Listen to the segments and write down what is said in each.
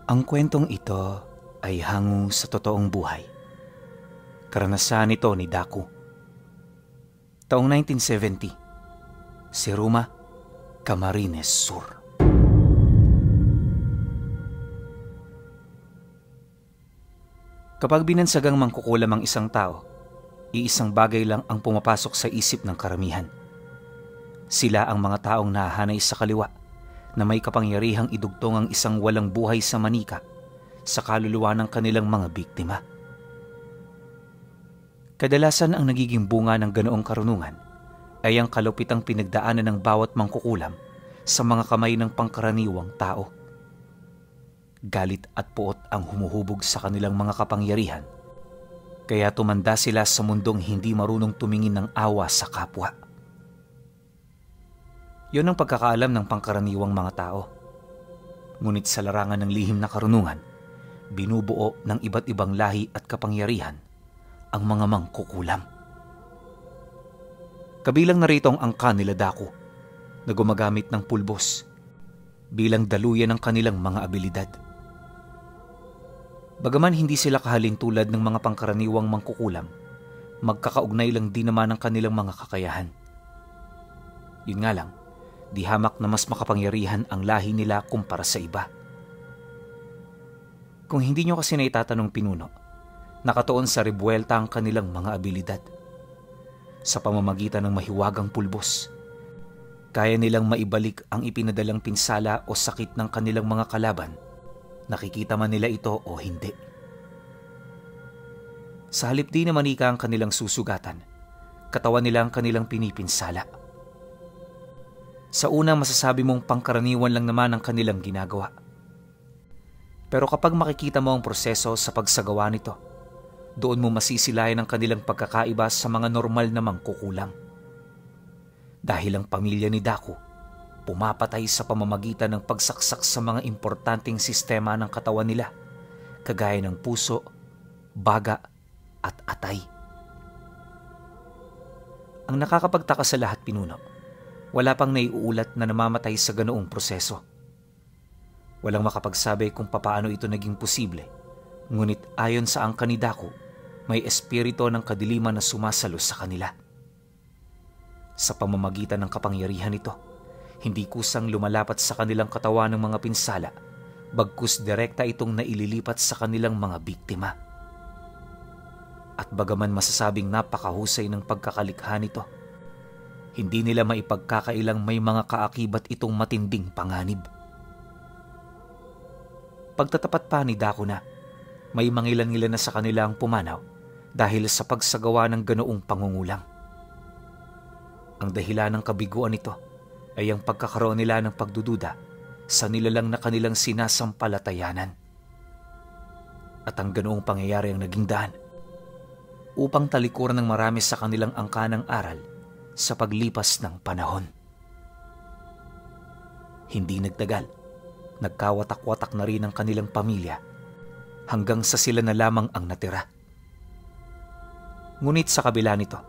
Ang kwentong ito ay hango sa totoong buhay. Karanasan ito ni Daku. Taong 1970, Siruma, Camarines Sur. Kapag binansagang mangkukulam ang isang tao, iisang bagay lang ang pumapasok sa isip ng karamihan. Sila ang mga taong nahahanay sa kaliwa na may kapangyarihang idugtong ang isang walang buhay sa manika sa kaluluwa ng kanilang mga biktima. Kadalasan ang nagiging bunga ng ganoong karunungan ay ang kalupitang pinagdaanan ng bawat mangkukulam sa mga kamay ng pangkaraniwang tao. Galit at puot ang humuhubog sa kanilang mga kapangyarihan, kaya tumanda sila sa mundong hindi marunong tumingin ng awa sa kapwa. Yon ang pagkakaalam ng pangkaraniwang mga tao. Ngunit sa larangan ng lihim na karunungan, binubuo ng iba't ibang lahi at kapangyarihan ang mga mangkukulam. Kabilang narito ang angka nila Daku na gumagamit ng pulbos bilang daluyan ng kanilang mga abilidad. Bagaman hindi sila kahalin tulad ng mga pangkaraniwang mangkukulam, magkakaugnay lang din naman ang kanilang mga kakayahan. Yun nga lang, di hamak na mas makapangyarihan ang lahi nila kumpara sa iba. Kung hindi nyo kasi naitatanong pinuno, nakatuon sa rebuelta ang kanilang mga abilidad. Sa pamamagitan ng mahiwagang pulbos, kaya nilang maibalik ang ipinadalang pinsala o sakit ng kanilang mga kalaban, nakikita man nila ito o hindi. Sa halip di na manika ang kanilang susugatan, katawan nila ang kanilang pinipinsala. Sa una masasabi mong pangkaraniwan lang naman ang kanilang ginagawa. Pero kapag makikita mo ang proseso sa pagsagawa nito, doon mo masisilayan ang kanilang pagkakaiba sa mga normal na mangkukulam. Dahil ang pamilya ni Daku pumapatay sa pamamagitan ng pagsaksak sa mga importanteng sistema ng katawan nila, kagaya ng puso, baga at atay. Ang nakakapagtaka sa lahat, pinuno, wala pang naiuulat na namamatay sa ganoong proseso. Walang makapagsabi kung papaano ito naging posible, ngunit ayon sa angka ni Daku, may espiritu ng kadiliman na sumasalo sa kanila. Sa pamamagitan ng kapangyarihan nito, hindi kusang lumalapat sa kanilang katawan ng mga pinsala, bagkus direkta itong naililipat sa kanilang mga biktima. At bagaman masasabing napakahusay ng pagkakalikha nito, hindi nila maipagkakailang may mga kaakibat itong matinding panganib. Pagtatapat pa ni Daku na may mangilan-ngilan na sa kanila ang pumanaw dahil sa pagsagawa ng ganoong pangungulam. Ang dahilan ng kabiguan nito ay ang pagkakaroon nila ng pagdududa sa nilalang na kanilang sinasampalatayanan. At ang ganoong pangyayari ang naging daan upang talikuran ng marami sa kanilang angka ng aral sa paglipas ng panahon. Hindi nagtagal, nagkawatak-watak na rin ang kanilang pamilya hanggang sa sila na lamang ang natira. Ngunit sa kabila nito,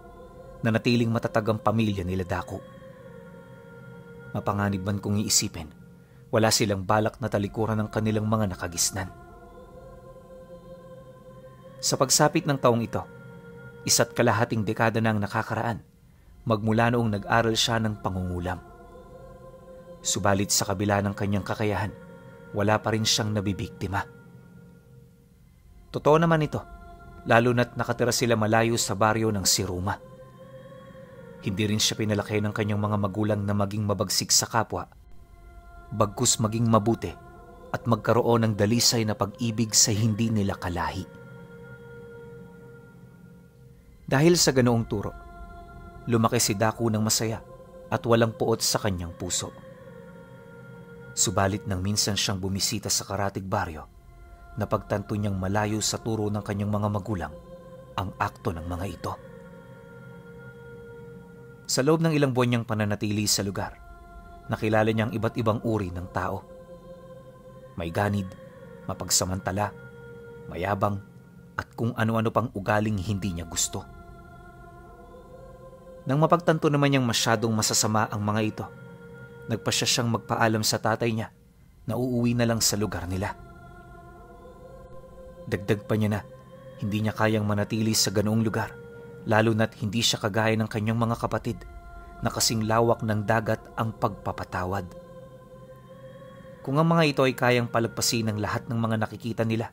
nanatiling matatag ang pamilya nila Daku. Mapanganib man kung iisipin, wala silang balak na talikuran ng kanilang mga nakagisnan. Sa pagsapit ng taong ito, 1.5 dekada na ang nakakaraan magmula noong nag-aral siya ng pangungulam. Subalit sa kabila ng kanyang kakayahan, wala pa rin siyang nabibiktima. Totoo naman ito, lalo na't nakatira sila malayo sa baryo ng Siruma. Hindi rin siya pinalaki ng kanyang mga magulang na maging mabagsik sa kapwa, bagkus maging mabuti at magkaroon ng dalisay na pag-ibig sa hindi nila kalahi. Dahil sa ganoong turo, lumaki si Daku ng masaya at walang puot sa kanyang puso. Subalit nang minsan siyang bumisita sa karatig baryo, napagtanto niyang malayo sa turo ng kanyang mga magulang ang akto ng mga ito. Sa loob ng ilang buwan niyang pananatili sa lugar, nakilala niyang iba't ibang uri ng tao. May ganid, mapagsamantala, mayabang, at kung ano-ano pang ugaling hindi niya gusto. Nang mapagtanto naman niyang masyadong masasama ang mga ito, nagpasya siyang magpaalam sa tatay niya na uuwi na lang sa lugar nila. Dagdag pa niya na hindi niya kayang manatili sa ganoong lugar, lalo na't hindi siya kagaya ng kanyang mga kapatid na kasing lawak ng dagat ang pagpapatawad. Kung ang mga ito ay kayang palagpasin ng lahat ng mga nakikita nila,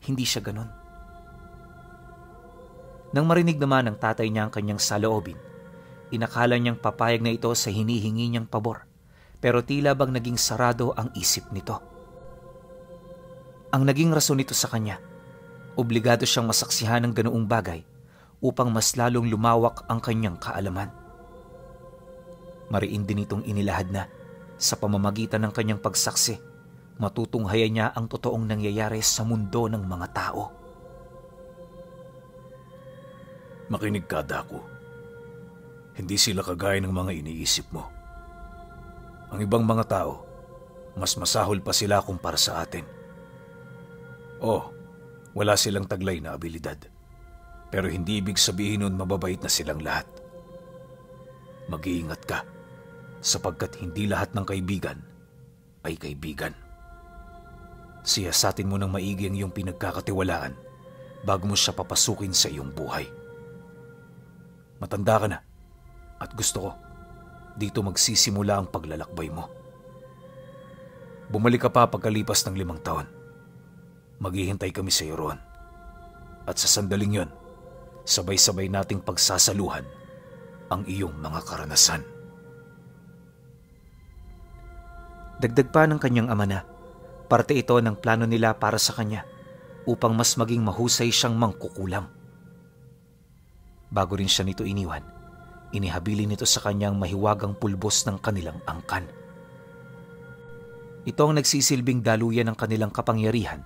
hindi siya ganon. Nang marinig naman ng tatay niya ang kanyang saloobin, inakala niyang papayag na ito sa hinihingi niyang pabor, pero tila bang naging sarado ang isip nito. Ang naging rason nito sa kanya, obligado siyang masaksihan ng ganoong bagay upang mas lalong lumawak ang kanyang kaalaman. Mariin din itong inilahad na sa pamamagitan ng kanyang pagsaksi, matutunghayan niya ang totoong nangyayari sa mundo ng mga tao. Makinig ka, Daku. Hindi sila kagaya ng mga iniisip mo. Ang ibang mga tao, mas masahol pa sila kumpara sa atin. Wala silang taglay na abilidad. Pero hindi ibig sabihin nun mababait na silang lahat. Mag-iingat ka, sapagkat hindi lahat ng kaibigan ay kaibigan. Siyasatin mo ng maigi ang iyong pinagkakatiwalaan bago mo siya papasukin sa iyong buhay. Matanda ka na at gusto ko dito magsisimula ang paglalakbay mo. Bumalik ka pa pagkalipas ng 5 taon. Maghihintay kami sa iyo roon. At sa sandaling yon, sabay-sabay nating pagsasaluhan ang iyong mga karanasan. Dagdag pa ng kanyang ama na parte ito ng plano nila para sa kanya upang mas maging mahusay siyang mangkukulam. Bago rin siya nito iniwan, inihabilin nito sa kanyang mahiwagang pulbos ng kanilang angkan. Ito ang nagsisilbing daluyan ng kanilang kapangyarihan,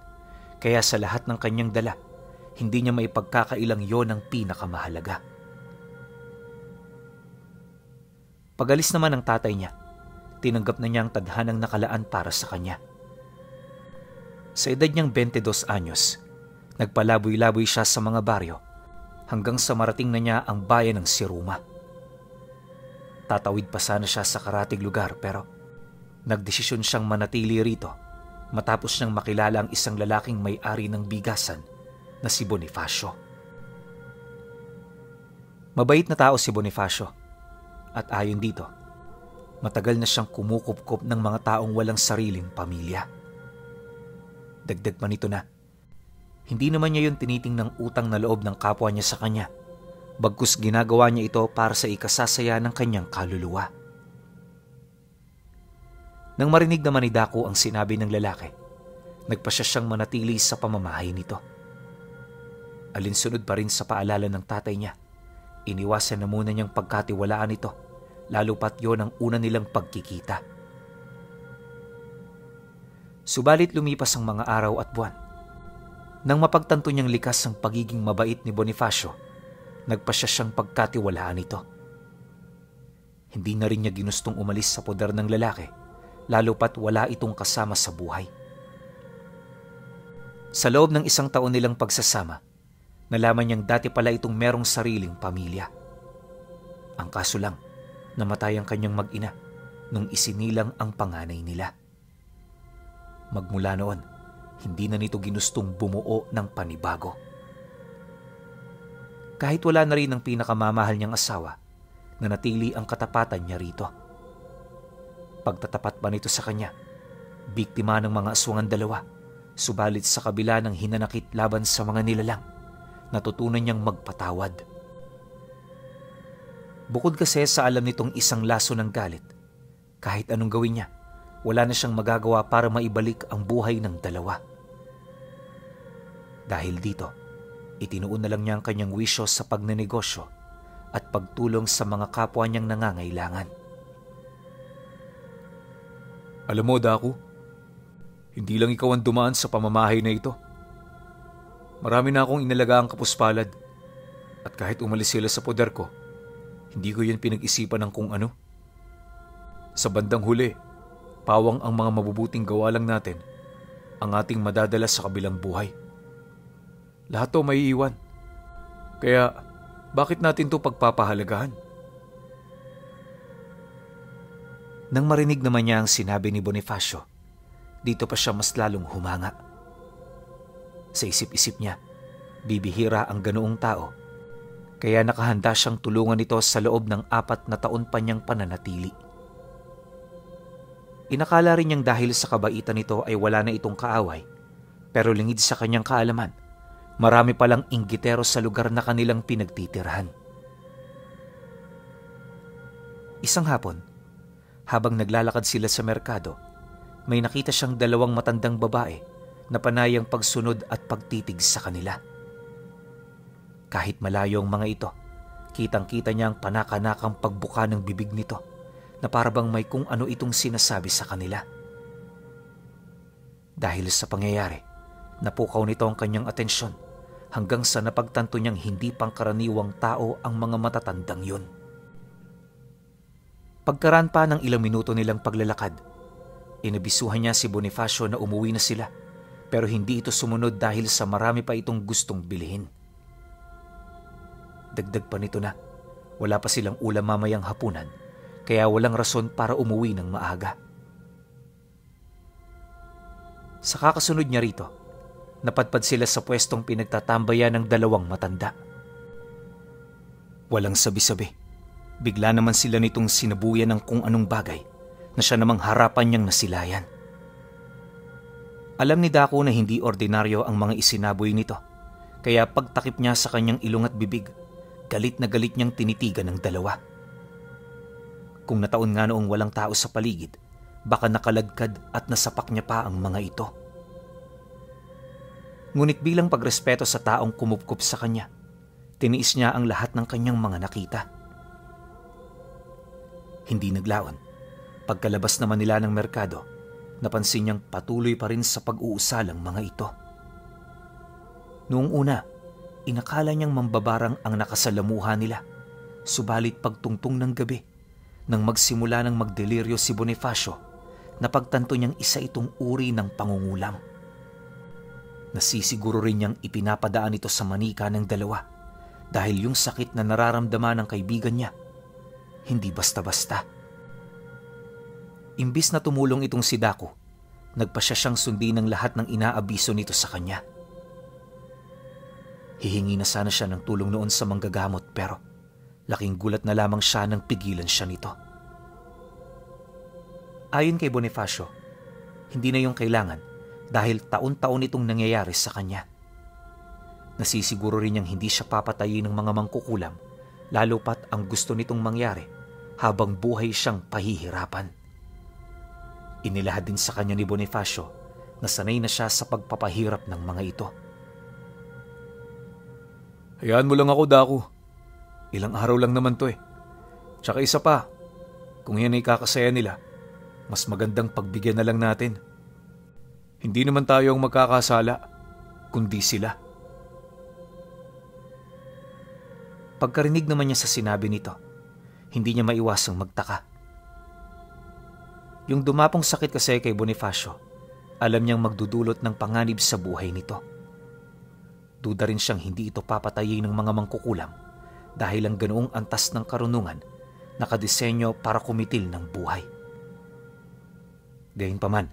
kaya sa lahat ng kanyang dala, hindi niya maipagkakailang yon ang pinakamahalaga. Pag-alis naman ng tatay niya, tinanggap na niya ang tadhanang nakalaan para sa kanya. Sa edad niyang 22 anyos, nagpalaboy-laboy siya sa mga baryo hanggang sa marating na niya ang bayan ng Siruma. Tatawid pa sana siya sa karatig lugar pero nagdesisyon siyang manatili rito matapos niyang makilala ang isang lalaking may-ari ng bigasan na si Bonifacio. Mabait na tao si Bonifacio at ayon dito, matagal na siyang kumukupkop ng mga taong walang sariling pamilya. Dagdag pa nito na, hindi naman niya yun tinitingnang utang na loob ng kapwa niya sa kanya, bagkus ginagawa niya ito para sa ikasasaya ng kanyang kaluluwa. Nang marinig naman ni Daku ang sinabi ng lalaki, nagpasya siyang manatili sa pamamahay nito. Alinsunod pa rin sa paalala ng tatay niya, iniwasan na muna niyang pagkatiwalaan ito, lalo pat yon ang una nilang pagkikita. Subalit lumipas ang mga araw at buwan. Nang mapagtanto niyang likas ang pagiging mabait ni Bonifacio, nagpasya siyang pagkatiwalaan ito. Hindi na rin niya ginustong umalis sa poder ng lalaki, lalo pat wala itong kasama sa buhay. Sa loob ng 1 taon nilang pagsasama, nalaman niyang dati pala itong merong sariling pamilya. Ang kaso lang, namatay ang kanyang mag-ina nung isinilang ang panganay nila. Magmula noon, hindi na nito ginustong bumuo ng panibago. Kahit wala na rin ang pinakamamahal niyang asawa, nanatili ang katapatan niya rito. Pagtatapat pa nito sa kanya, biktima ng mga aswangan 2, subalit sa kabila ng hinanakit laban sa mga nilalang, natutunan niyang magpatawad. Bukod kasi sa alam nitong isang laso ng galit, kahit anong gawin niya, wala na siyang magagawa para maibalik ang buhay ng 2. Dahil dito, itinuon na lang niya ang kanyang wisyo sa pagnenegosyo at pagtulong sa mga kapwa niyang nangangailangan. Alam mo, Daku, hindi lang ikaw ang dumaan sa pamamahay na ito. Marami na akong inalagaang kapuspalad at kahit umalis sila sa poder ko, hindi ko yan pinag-isipan ng kung ano. Sa bandang huli, pawang ang mga mabubuting gawa lang natin ang ating madadala sa kabilang buhay. Lahat to may iwan. Kaya, bakit natin to pagpapahalagahan? Nang marinig naman niya ang sinabi ni Bonifacio, dito pa siya mas lalong humanga. Sa isip-isip niya, bibihira ang ganoong tao, kaya nakahanda siyang tulungan ito sa loob ng 4 na taon pa niyang pananatili. Inakala rin niyang dahil sa kabaitan nito ay wala na itong kaaway, pero lingid sa kanyang kaalaman, marami palang inggitero sa lugar na kanilang pinagtitirhan. Isang hapon, habang naglalakad sila sa merkado, may nakita siyang 2 matandang babae na panayang pagsunod at pagtitig sa kanila. Kahit malayo ang mga ito, kitang-kita niya ang panakanakang pagbuka ng bibig nito na parabang may kung ano itong sinasabi sa kanila. Dahil sa pangyayari, napukaw nito ang kanyang atensyon hanggang sa napagtanto niyang hindi pangkaraniwang tao ang mga matatandang yun. Pagkaraan pa ng ilang minuto nilang paglalakad, inabisuhan niya si Bonifacio na umuwi na sila, pero hindi ito sumunod dahil sa marami pa itong gustong bilhin. Dagdag pa nito na wala pa silang ulam mamayang hapunan, kaya walang rason para umuwi ng maaga. Sa kakasunod niya rito, napadpad sila sa pwestong pinagtatambayan ng 2 matanda. Walang sabi-sabi, bigla naman sila nitong sinabuyan ng kung anong bagay na siya namang harapan niyang nasilayan. Alam ni Dako na hindi ordinaryo ang mga isinaboy nito, kaya pagtakip niya sa kanyang ilong at bibig, galit na galit niyang tinitigan ng 2. Kung nataon nga noong walang tao sa paligid, baka nakaladkad at nasapak niya pa ang mga ito. Ngunit bilang pagrespeto sa taong kumupkup sa kanya, tiniis niya ang lahat ng kanyang mga nakita. Hindi naglaon. Pagkalabas naman nila ng merkado, napansin niyang patuloy pa rin sa pag-uusalang mga ito. Noong una, inakala niyang mambabarang ang nakasalamuha nila, subalit pagtungtong ng gabi, nang magsimula ng magdeliryo si Bonifacio, napagtanto niyang isa itong uri ng pangungulam. Nasisiguro rin niyang ipinapadaan ito sa manika ng 2 dahil yung sakit na nararamdaman ng kaibigan niya, hindi basta-basta. Imbis na tumulong itong si Dako, nagpasya siyang sundin ng lahat ng inaabiso nito sa kanya. Hihingi na sana siya ng tulong noon sa manggagamot pero laking gulat na lamang siya nang pigilan siya nito. Ayon kay Bonifacio, hindi na yung kailangan dahil taon-taon itong nangyayari sa kanya. Nasisiguro rin niyang hindi siya papatayin ng mga mangkukulam, lalo pat ang gusto nitong mangyari habang buhay siyang pahihirapan. Inilahad din sa kanya ni Bonifacio na sanay na siya sa pagpapahirap ng mga ito. Hayaan mo lang ako, Dako. Ilang araw lang naman to eh. Tsaka isa pa, kung yan ay kakasaya nila, mas magandang pagbigyan na lang natin. Hindi naman tayo ang magkakasala, kundi sila. Pagkarinig naman niya sa sinabi nito, hindi niya maiwasang magtaka. Yung dumapong sakit kasi kay Bonifacio, alam niyang magdudulot ng panganib sa buhay nito. Duda rin siyang hindi ito papatayin ng mga mangkukulam dahil ang ganoong antas ng karunungan nakadisenyo para kumitil ng buhay. Gayunpaman,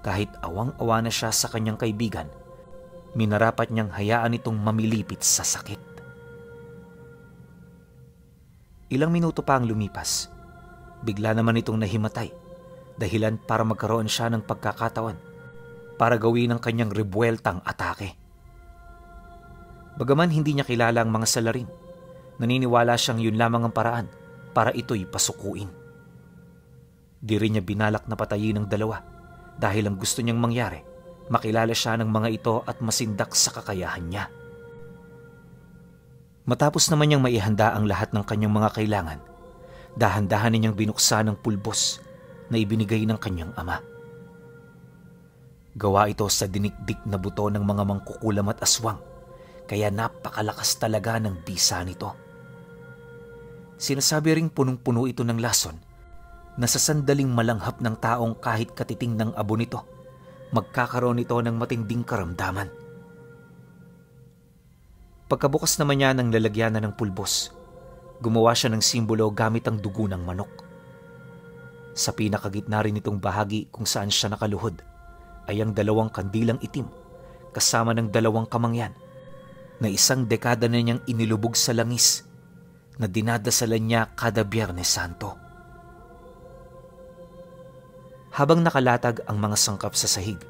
kahit awang-awa na siya sa kanyang kaibigan, minarapat niyang hayaan itong mamilipit sa sakit. Ilang minuto pa ang lumipas, bigla naman itong nahimatay, dahilan para magkaroon siya ng pagkakataon para gawin ang kanyang rebueltang atake. Bagaman hindi niya kilala ang mga salarin, naniniwala siyang yun lamang ang paraan para ito'y pasukuin. Di rin niya binalak na patayin ng 2 dahil ang gusto niyang mangyari, makilala siya ng mga ito at masindak sa kakayahan niya. Matapos naman niyang maihanda ang lahat ng kanyang mga kailangan, dahan-dahan niyang binuksan ang pulbos na ibinigay ng kanyang ama. Gawa ito sa dinikdik na buto ng mga mangkukulam at aswang, kaya napakalakas talaga ng bisa nito. Sinasabi ring punong-puno ito ng lason na sa sandaling malanghap ng taong kahit katiting ng abo nito, magkakaroon ito ng matinding karamdaman. Pagkabukas naman niya ng lalagyanan ng pulbos, gumawa siya ng simbolo gamit ang dugo ng manok. Sa pinakagitna rin itong bahagi kung saan siya nakaluhod ay ang 2 kandilang itim, kasama ng 2 kamangyan na 1 dekada na niyang inilubog sa langis na dinadasalan niya kada Biyernes Santo. Habang nakalatag ang mga sangkap sa sahig,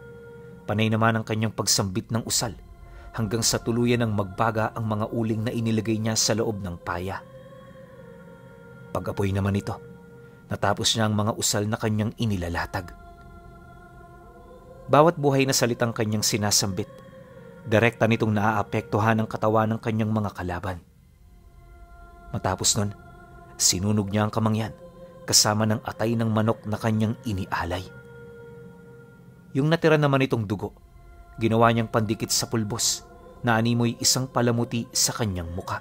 panay naman ang kanyang pagsambit ng usal hanggang sa tuluyan ng magbaga ang mga uling na inilagay niya sa loob ng paya. Pag-apoy naman ito, natapos niya ang mga usal na kanyang inilalatag. Bawat buhay na salitang kanyang sinasambit, direkta nitong naaapektuhan ang katawan ng kanyang mga kalaban. Matapos nun, sinunog niya ang kamangyan kasama ng atay ng manok na kanyang inialay. Yung natira naman itong dugo, ginawa niyang pandikit sa pulbos na animoy 1 palamuti sa kanyang muka.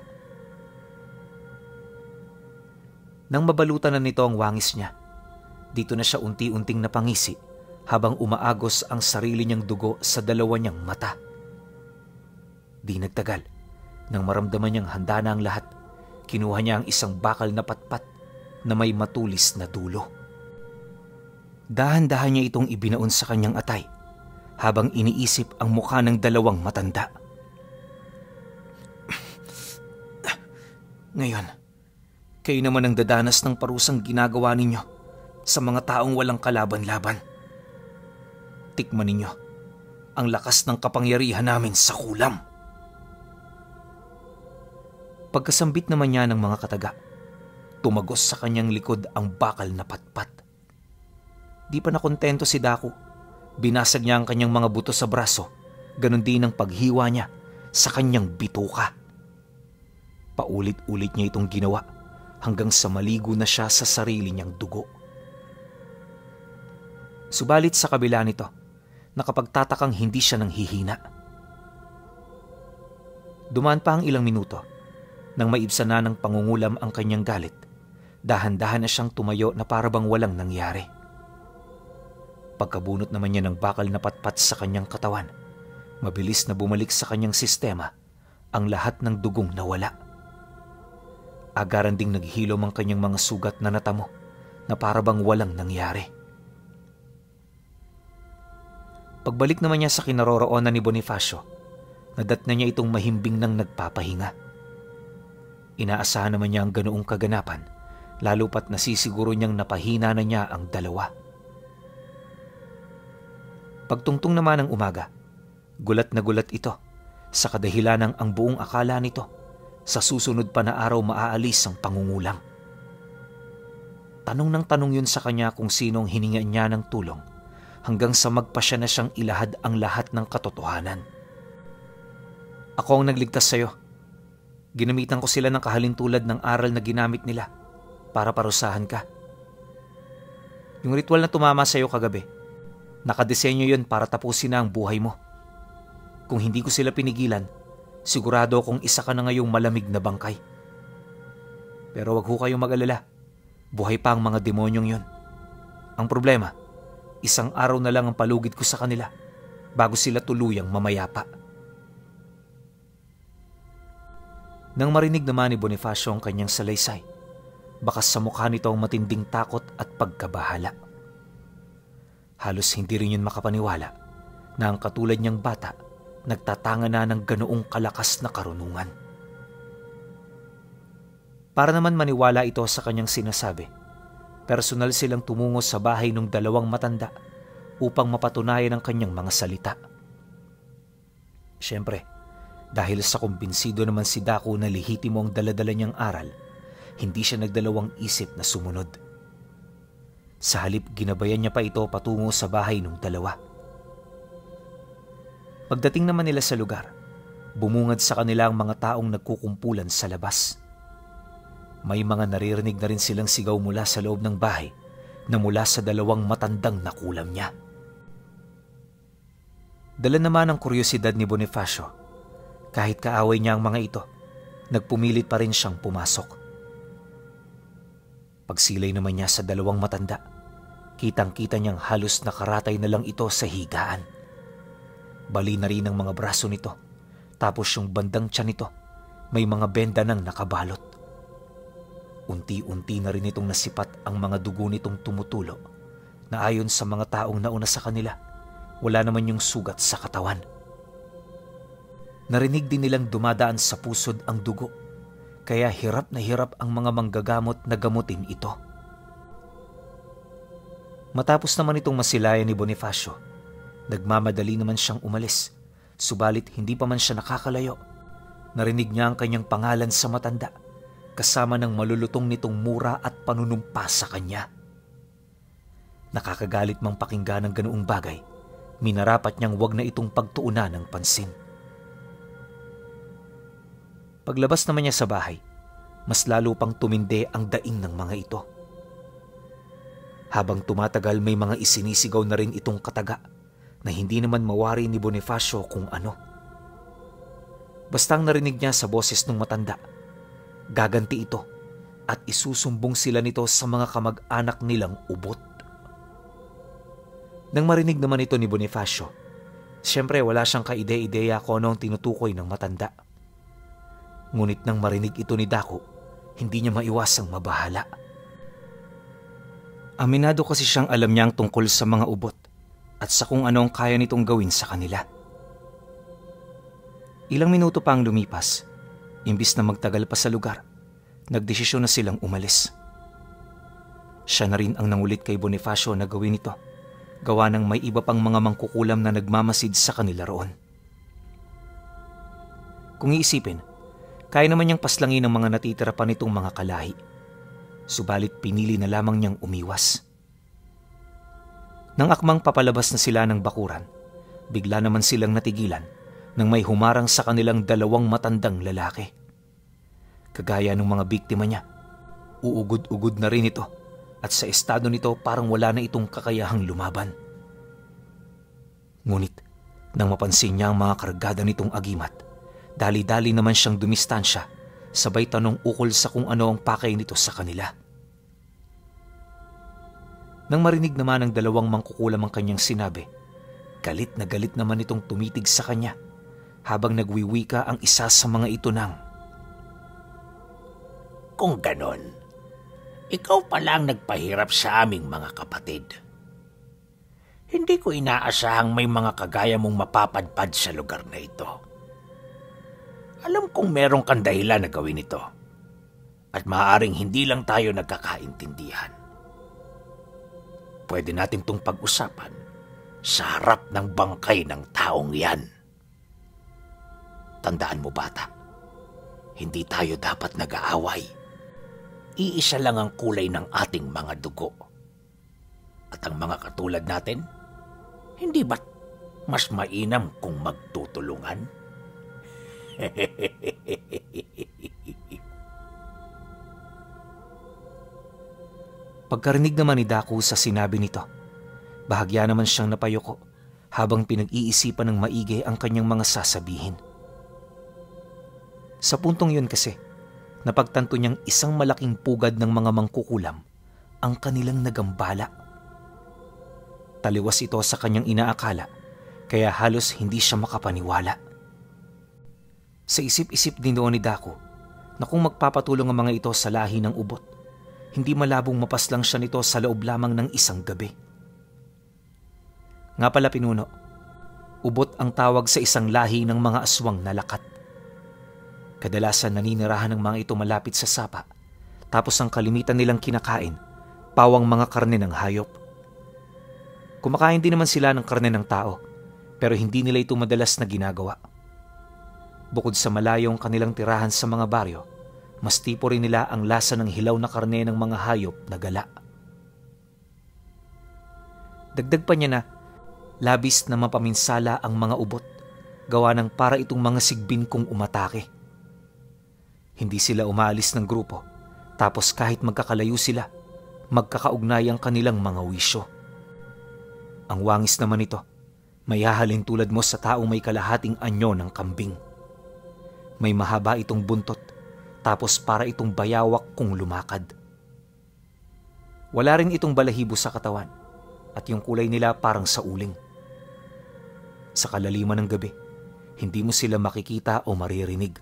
Nang mabalutan na nito ang wangis niya, dito na siya unti-unting napangisi habang umaagos ang sarili niyang dugo sa 2 niyang mata. Di nagtagal, nang maramdaman niyang handa na ang lahat, kinuha niya ang 1 bakal na patpat na may matulis na dulo. Dahan-dahan niya itong ibinaon sa kanyang atay habang iniisip ang mukha ng 2 matanda. Ngayon, kayo naman ang dadanas ng parusang ginagawa ninyo sa mga taong walang kalaban-laban. Tikman ninyo ang lakas ng kapangyarihan namin sa kulam. Pagkasambit naman niya ng mga kataga, tumagos sa kanyang likod ang bakal na patpat. Di pa nakontento si Daku. Binasag niya ang kanyang mga buto sa braso, ganon din ang paghiwa niya sa kanyang bituka. Paulit-ulit niya itong ginawa hanggang sa maligo na siya sa sarili niyang dugo. Subalit sa kabila nito, nakapagtatakang hindi siya nanghihina. Dumaan pa ang ilang minuto nang maibsan na ng pangungulam ang kanyang galit. Dahan-dahan na siyang tumayo na parabang walang nangyari. Pagkabunot naman niya ng bakal na patpat sa kanyang katawan, mabilis na bumalik sa kanyang sistema ang lahat ng dugong nawala. Agaran ding naghilom ang kanyang mga sugat na natamo na parabang walang nangyari. Pagbalik naman niya sa kinaroroonan ni Bonifacio, nadatna niya itong mahimbing nang nagpapahinga. Inaasahan naman niya ang ganoong kaganapan, lalo pat nasisiguro niyang napahina na niya ang 2. Pagtungtong naman ng umaga, gulat na gulat ito sa kadahilanang ang buong akala nito sa susunod pa na araw maaalis ang pangungulang. Tanong ng tanong yun sa kanya kung sinong hininga niya ng tulong hanggang sa magpasya na siyang ilahad ang lahat ng katotohanan. Ako ang nagligtas sa'yo. Ginamitan ko sila ng kahalintulad ng aral na ginamit nila para parusahan ka. Yung ritual na tumama sa'yo kagabi, nakadesenyo yun para tapusin na ang buhay mo. Kung hindi ko sila pinigilan, sigurado akong isa ka na ngayong malamig na bangkay. Pero wag ho kayong mag-alala. Buhay pa ang mga demonyong yun. Ang problema, 1 araw na lang ang palugid ko sa kanila bago sila tuluyang mamayapa. Nang marinig naman ni Bonifacio ang kanyang salaysay, bakas sa mukha nito ang matinding takot at pagkabahala. Halos hindi rin yun makapaniwala na ang katulad niyang bata nagtatanga na ng ganoong kalakas na karunungan. Para naman maniwala ito sa kanyang sinasabi, personal silang tumungo sa bahay ng 2 matanda upang mapatunayan ang kanyang mga salita. Siyempre, dahil sa kumbinsido naman si Daku na lihitimo ang daladala niyang aral, hindi siya nagdalawang isip na sumunod. Sa halip, ginabayan niya pa ito patungo sa bahay ng 2. Pagdating naman nila sa lugar, bumungad sa kanila ang mga taong nagkukumpulan sa labas. May mga naririnig na rin silang sigaw mula sa loob ng bahay na mula sa 2 matandang nakulam niya. Dala naman ang kuryosidad ni Bonifacio. Kahit kaaway niya ang mga ito, nagpumilit pa rin siyang pumasok. Pagsilay naman niya sa 2 matanda, kitang-kita niyang halos nakaratay na lang ito sa higaan. Bali na rin ang mga braso nito, tapos yung bandang tiyan nito, may mga benda nang nakabalot. Unti-unti na rin itong nasipat ang mga dugo nitong tumutulo, na ayon sa mga taong nauna sa kanila, wala naman yung sugat sa katawan. Narinig din nilang dumadaan sa pusod ang dugo, kaya hirap na hirap ang mga manggagamot na gamutin ito. Matapos naman itong masilayan ni Bonifacio, nagmamadali naman siyang umalis, subalit hindi pa man siya nakakalayo. Narinig niya ang kanyang pangalan sa matanda, kasama ng malulutong nitong mura at panunumpa sa kanya. Nakakagalit mang pakinggan ng ganoong bagay, minarapat niyang wag na itong pagtuunan ng pansin. Paglabas naman niya sa bahay, mas lalo pang tumindi ang daing ng mga ito. Habang tumatagal, may mga isinisigaw na rin itong kataga na hindi naman mawari ni Bonifacio kung ano. Bastang narinig niya sa boses ng matanda, gaganti ito at isusumbong sila nito sa mga kamag-anak nilang ubot. Nang marinig naman ito ni Bonifacio, siyempre wala siyang kaide-ideya kung ano ang tinutukoy ng matanda. Ngunit nang marinig ito ni Dako, hindi niya maiwasang mabahala. Aminado kasi siyang alam niyang tungkol sa mga ubot at sa kung ano ang kaya nitong gawin sa kanila. Ilang minuto pa ang lumipas, imbis na magtagal pa sa lugar, nagdesisyon na silang umalis. Siya na rin ang nangulit kay Bonifacio na gawin ito, gawa ng may iba pang mga mangkukulam na nagmamasid sa kanila roon. Kung iisipin, kaya naman niyang paslangin ang mga natitira pa nitong mga kalahi, subalit pinili na lamang niyang umiwas. Nang akmang papalabas na sila ng bakuran, bigla naman silang natigilan nang may humarang sa kanilang dalawang matandang lalaki. Kagaya ng mga biktima niya, uugod-ugod na rin ito at sa estado nito parang wala na itong kakayahang lumaban. Ngunit nang mapansin niya ang mga kargada nitong agimat, dali-dali naman siyang dumistansya, sabay tanong ukol sa kung ano ang pakay nito sa kanila. Nang marinig naman ng dalawang mangkukulam ang kanyang sinabi, galit na galit naman itong tumitig sa kanya habang nagwiwika ang isa sa mga ito ng, "Kung ganon, ikaw pala ang nagpahirap sa aming mga kapatid. Hindi ko inaasahang may mga kagaya mong mapapadpad sa lugar na ito. Alam kong merong kang dahilan na gawin ito at maaaring hindi lang tayo nagkakaintindihan. Pwede natin itong pag-usapan sa harap ng bangkay ng taong yan. Tandaan mo, bata, hindi tayo dapat nag-aaway. Iisa lang ang kulay ng ating mga dugo. At ang mga katulad natin, hindi ba't mas mainam kung magtutulungan?" Pagkarinig naman ni Daku sa sinabi nito, bahagya naman siyang napayuko habang pinag-iisipan ng maigi ang kanyang mga sasabihin. Sa puntong yun kasi, napagtanto niyang isang malaking pugad ng mga mangkukulam ang kanilang nagambala. Taliwas ito sa kanyang inaakala, kaya halos hindi siya makapaniwala. Sa isip-isip din doon ni Daku na kung magpapatulong ang mga ito sa lahi ng ubot, hindi malabong mapaslang siya nito sa loob lamang ng isang gabi. Nga pala, pinuno, ubot ang tawag sa isang lahi ng mga aswang na lakat. Kadalasan naninirahan ng mga ito malapit sa sapa, tapos ang kalimitan nilang kinakain, pawang mga karne ng hayop. Kumakain din naman sila ng karne ng tao, pero hindi nila ito madalas na ginagawa. Bukod sa malayong kanilang tirahan sa mga baryo, mas tipo rin nila ang lasa ng hilaw na karne ng mga hayop na gala. Dagdag pa niya na, labis na mapaminsala ang mga ubot, gawa ng para itong mga sigbin kung umatake. Hindi sila umaalis ng grupo, tapos kahit magkakalayo sila, magkakaugnay ang kanilang mga wisyo. Ang wangis naman ito, may hahalin tulad mo sa taong may kalahating anyo ng kambing. May mahaba itong buntot, tapos para itong bayawak kung lumakad. Wala rin itong balahibo sa katawan, at yung kulay nila parang sa uling. Sa kalaliman ng gabi, hindi mo sila makikita o maririnig.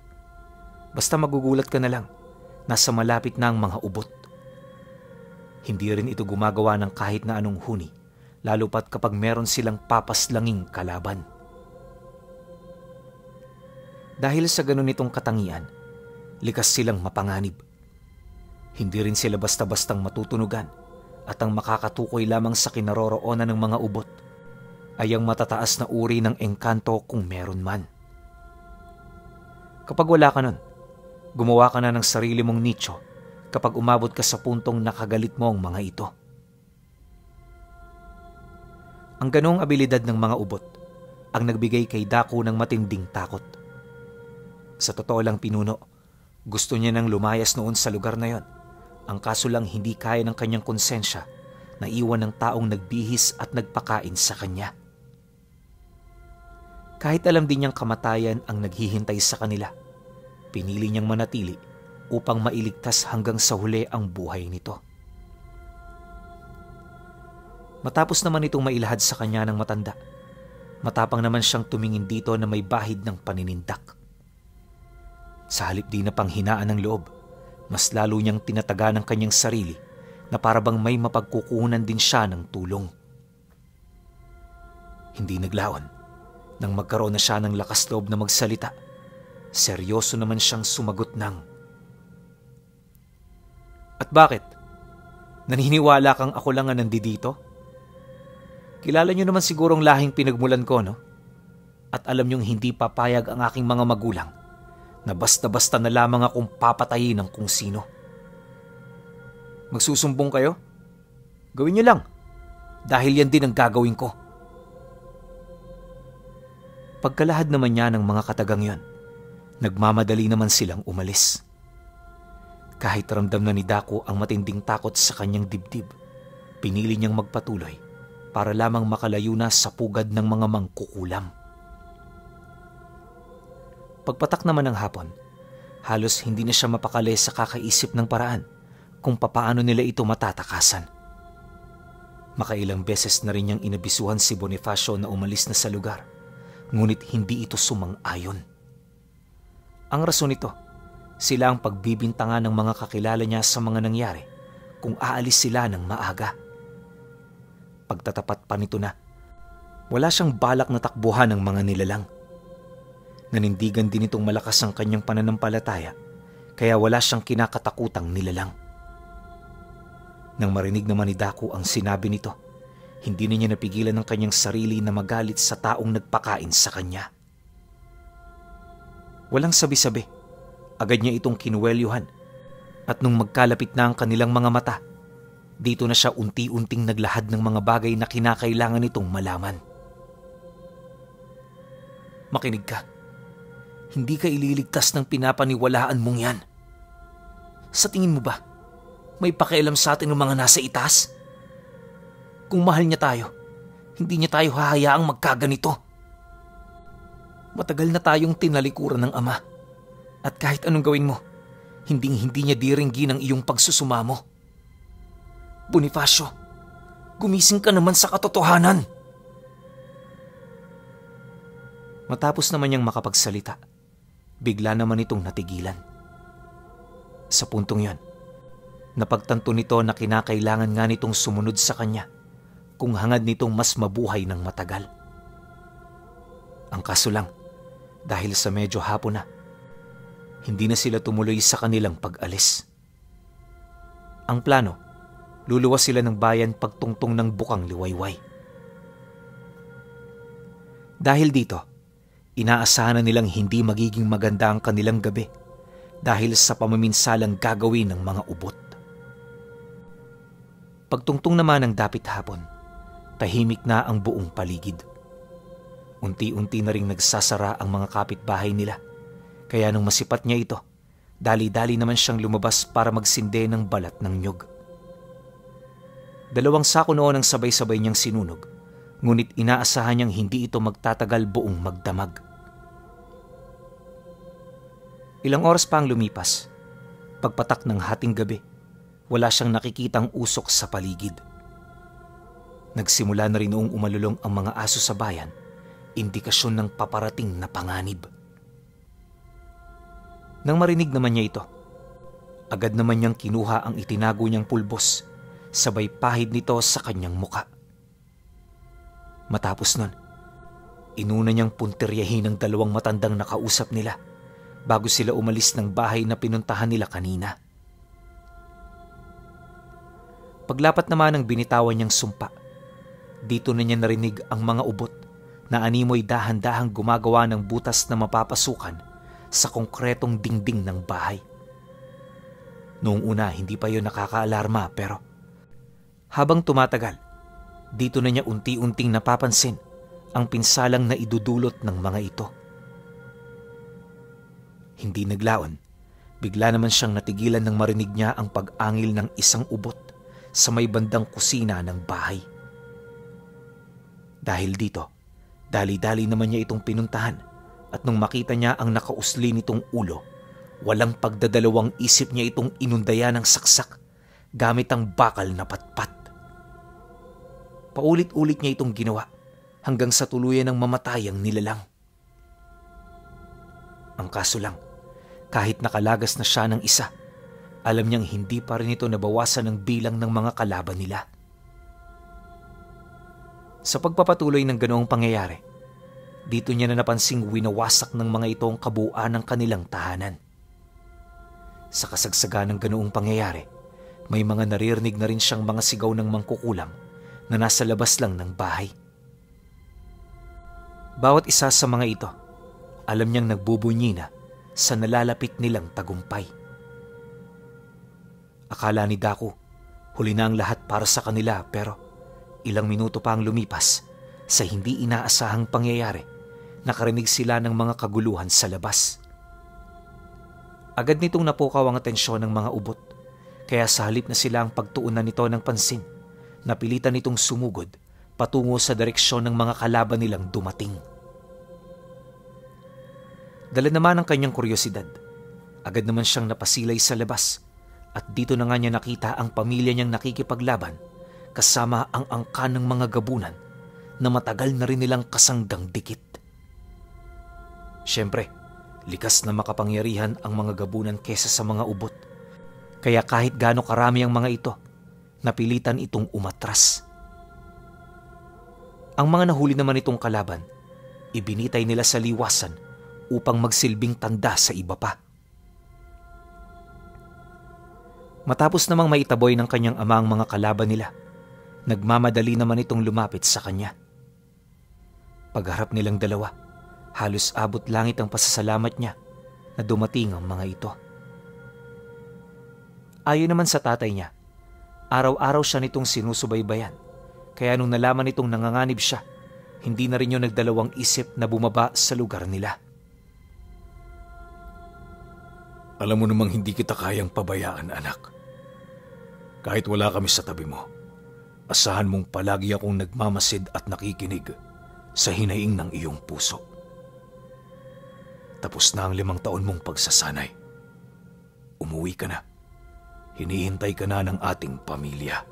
Basta magugulat ka na lang, nasa malapit na ang mga ubot. Hindi rin ito gumagawa ng kahit na anong huni, lalo pat kapag meron silang papaslanging kalaban. Dahil sa ganun nitong katangian, likas silang mapanganib. Hindi rin sila basta-bastang matutunugan at ang makakatukoy lamang sa kinaroroonan ng mga ubot ay ang matataas na uri ng engkanto kung meron man. Kapag wala ka nun, gumawa ka na ng sarili mong nicho kapag umabot ka sa puntong nakagalit mo ang mga ito. Ang ganong abilidad ng mga ubot ang nagbigay kay Daku ng matinding takot. Sa totoo lang, Pinuno, gusto niya nang lumayas noon sa lugar na yon. Ang kaso lang hindi kaya ng kanyang konsensya na iwan ng taong nagbihis at nagpakain sa kanya. Kahit alam din niyang kamatayan ang naghihintay sa kanila, pinili niyang manatili upang mailigtas hanggang sa huli ang buhay nito. Matapos naman itong mailahad sa kanya ng matanda, matapang naman siyang tumingin dito na may bahid ng paninindak. Sa halip di na panghinaan ng loob, mas lalo niyang tinataga ng kanyang sarili na parabang may mapagkukunan din siya ng tulong. Hindi naglaon. Nang magkaroon na siya ng lakas loob na magsalita, seryoso naman siyang sumagot ng, "At bakit? Naniniwala kang ako lang ang nandito? Kilala niyo naman sigurong lahing pinagmulan ko, no? At alam niyong hindi papayag ang aking mga magulang na basta-basta na lamang akong papatayin ng kung sino. Magsusumbong kayo? Gawin niyo lang, dahil yan din ang gagawin ko." Pagkalahad naman niya ng mga katagang yon, nagmamadali naman silang umalis. Kahit ramdam na ni Daku ang matinding takot sa kanyang dibdib, pinili niyang magpatuloy para lamang makalayo na sa pugad ng mga mangkukulam. Pagpatak naman ng hapon, halos hindi na siya mapakali sa kakaisip ng paraan kung papaano nila ito matatakasan. Makailang beses na rin niyang inabisuhan si Bonifacio na umalis na sa lugar, ngunit hindi ito sumang-ayon. Ang rason nito, sila ang pagbibintangan ng mga kakilala niya sa mga nangyari kung aalis sila ng maaga. Pagtatapat pa nito na, wala siyang balak na takbuhan ng mga nilalang. Nanindigan din itong malakas ang kanyang pananampalataya, kaya wala siyang kinakatakutang nilalang. Nang marinig naman ni Daku ang sinabi nito, hindi na niya napigilan ng kanyang sarili na magalit sa taong nagpakain sa kanya. Walang sabi-sabi, agad niya itong kinuwelyuhan, at nung magkalapit na ang kanilang mga mata, dito na siya unti-unting naglahad ng mga bagay na kinakailangan nitong malaman. "Makinig ka. Hindi ka ililigtas ng pinapaniwalaan mong yan. Sa tingin mo ba, may pakialam sa atin ng mga nasa itaas? Kung mahal niya tayo, hindi niya tayo hahayaang magkaganito. Matagal na tayong tinalikuran ng Ama, at kahit anong gawin mo, hindi niya diringgin ang iyong pagsusumamo. Bonifacio, gumising ka naman sa katotohanan." Matapos naman niyang makapagsalita, bigla naman itong natigilan. Sa puntong yon, napagtanto nito na kinakailangan nga nitong sumunod sa kanya kung hangad nitong mas mabuhay ng matagal. Ang kaso lang, dahil sa medyo hapon na, hindi na sila tumuloy sa kanilang pag-alis. Ang plano, luluwas sila ng bayan pagtungtong ng bukang liwayway. Dahil dito, inaasahan na nilang hindi magiging maganda ang kanilang gabi dahil sa pamaminsalang gagawin ng mga ubot. Pagtungtong naman ng dapit hapon, tahimik na ang buong paligid. Unti-unti na ring nagsasara ang mga kapitbahay nila, kaya nung masipat niya ito, dali-dali naman siyang lumabas para magsinde ng balat ng nyug. 2 sako noon ang sabay-sabay niyang sinunog, ngunit inaasahan niyang hindi ito magtatagal buong magdamag. Ilang oras pa ang lumipas. Pagpatak ng hating gabi, wala siyang nakikitang usok sa paligid. Nagsimula na rin noong umalulong ang mga aso sa bayan, indikasyon ng paparating na panganib. Nang marinig naman niya ito, agad naman niyang kinuha ang itinago niyang pulbos, sabay pahid nito sa kanyang muka. Matapos nun, inuna niyang puntiryahin ang 2 matandang nakausap nila bago sila umalis ng bahay na pinuntahan nila kanina. Paglapat naman ng binitawan niyang sumpa, dito na niya narinig ang mga ubot na animoy dahan-dahang gumagawa ng butas na mapapasukan sa konkretong dingding ng bahay. Noong una, hindi pa yun nakakaalarma pero habang tumatagal, dito na niya unti-unting napapansin ang pinsalang na idudulot ng mga ito. Hindi naglaon, bigla naman siyang natigilan nang marinig niya ang pag-angil ng isang ubot sa may bandang kusina ng bahay. Dahil dito, dali-dali naman niya itong pinuntahan at nung makita niya ang nakausli nitong ulo, walang pagdadalawang isip niya itong inundaya ng saksak gamit ang bakal na patpat. Paulit-ulit niya itong ginawa hanggang sa tuluyan ng mamatay ang nilalang. Ang kaso lang, kahit nakalagas na siya ng isa, alam niyang hindi pa rin ito nabawasan ng bilang ng mga kalaban nila. Sa pagpapatuloy ng ganoong pangyayari, dito niya na napansing winawasak ng mga ito ang kabuuan ng kanilang tahanan. Sa kasagsagan ng ganoong pangyayari, may mga naririnig na rin siyang mga sigaw ng mangkukulam na nasa labas lang ng bahay. Bawat isa sa mga ito, alam niyang nagbubunyi na sa nalalapit nilang tagumpay. Akala ni Daku, huli na ang lahat para sa kanila pero ilang minuto pa ang lumipas sa hindi inaasahang pangyayari, nakarinig sila ng mga kaguluhan sa labas. Agad nitong napukaw ang atensyon ng mga ubot, kaya sa halip na sila ang pagtuunan nito ng pansin, napilitan nitong sumugod patungo sa direksyon ng mga kalaban nilang dumating. Dala naman ang kanyang kuryosidad, agad naman siyang napasilay sa labas at dito na nga niya nakita ang pamilya niyang nakikipaglaban kasama ang angkan ng mga gabunan na matagal na rin nilang kasanggang dikit. Siyempre, likas na makapangyarihan ang mga gabunan kesa sa mga ubot, kaya kahit gaano karami ang mga ito, napilitan itong umatras. Ang mga nahuli naman itong kalaban, ibinitay nila sa liwasan upang magsilbing tanda sa iba pa. Matapos namang maitaboy ng kanyang ama ang mga kalaban nila, nagmamadali naman itong lumapit sa kanya. Pagharap nilang dalawa, halos abot langit ang pasasalamat niya na dumating ang mga ito. Ayon naman sa tatay niya, araw-araw siya nitong sinusubaybayan, kaya nung nalaman nitong nanganganib siya, hindi na rin yung nagdalawang isip na bumaba sa lugar nila. Alam mo namang hindi kita kayang pabayaan, anak. Kahit wala kami sa tabi mo, asahan mong palagi akong nagmamasid at nakikinig sa hinaing ng iyong puso. Tapos na ang 5 taon mong pagsasanay. Umuwi ka na. Hinihintay ka na ng ating pamilya.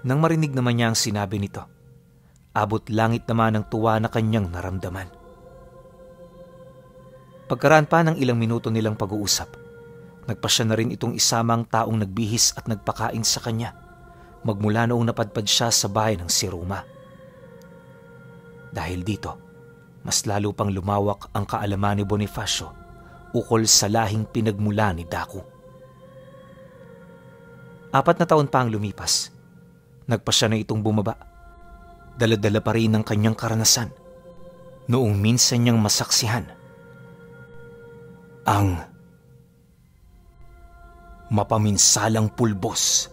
Nang marinig naman niya ang sinabi nito, abot langit naman ang tuwa na kanyang naramdaman. Pagkaraan pa ng ilang minuto nilang pag-uusap, nagpasya na rin itong isama ang taong nagbihis at nagpakain sa kanya magmula noong napadpad siya sa bahay ng si Roma. Dahil dito, mas lalo pang lumawak ang kaalaman ni Bonifacio ukol sa lahing pinagmula ni Daku. 4 na taon pa ang lumipas. Nagpasya na itong bumaba. Dala-dala pa rin ang kanyang karanasan noong minsan niyang masaksihan ang mapaminsalang pulbos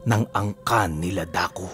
ng angkan nila Daku.